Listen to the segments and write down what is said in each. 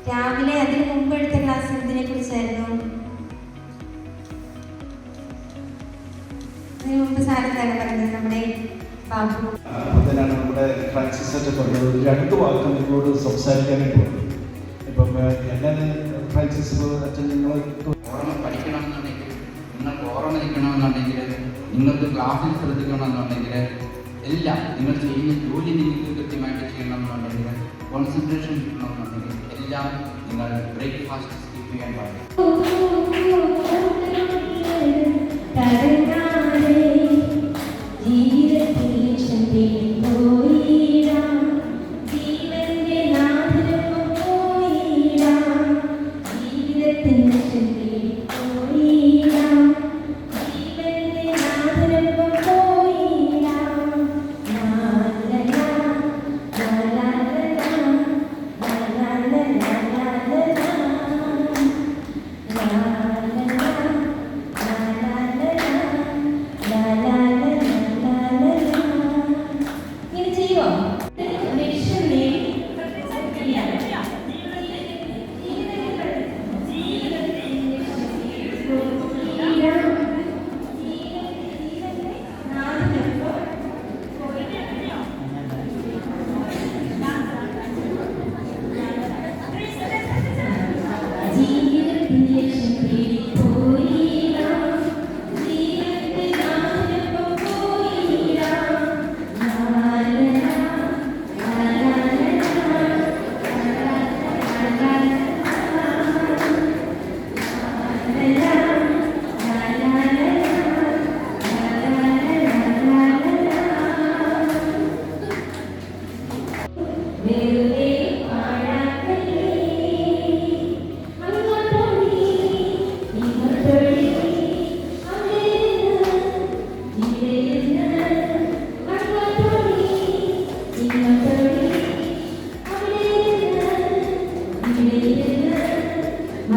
രാവിലെ അതിന് മുമ്പ് എടുത്ത ക്ലാസ് എന്തിനെ കുറിച്ചായിരുന്നു? അതിന് മുമ്പ് സാറെന്താണ് പറഞ്ഞത്? നമ്മുടെ ബാബു അതിനാണ് നമ്മുടെ ഫ്രാൻസിസ് പറഞ്ഞത്. 2 വാക്ക് നിങ്ങളോട് സംസാരിക്കാനായിട്ട് പറഞ്ഞു. ഇപ്പം എങ്ങനെ ഫ്രാൻസിസ് അച്ഛൻ നിങ്ങൾ ഓർമ്മ പഠിക്കണമെന്നുണ്ടെങ്കിൽ, നിങ്ങൾക്ക് ഓർമ്മ നിൽക്കണമെന്നുണ്ടെങ്കിൽ, നിങ്ങൾക്ക് ക്ലാസ്സിൽ ശ്രദ്ധിക്കണമെന്നുണ്ടെങ്കിൽ, എല്ലാം നിങ്ങൾ ചെയ്യുന്ന ജോലി നിങ്ങൾക്ക് കൃത്യമായിട്ട് ചെയ്യണമെന്നുണ്ടെങ്കിൽ, കോൺസെൻട്രേഷൻ കിട്ടണമെന്നുണ്ടെങ്കിൽ എല്ലാം നിങ്ങൾ ബ്രേക്ക്ഫാസ്റ്റ് സ്കിപ്പ് ചെയ്യാൻ പാടില്ല.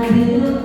I will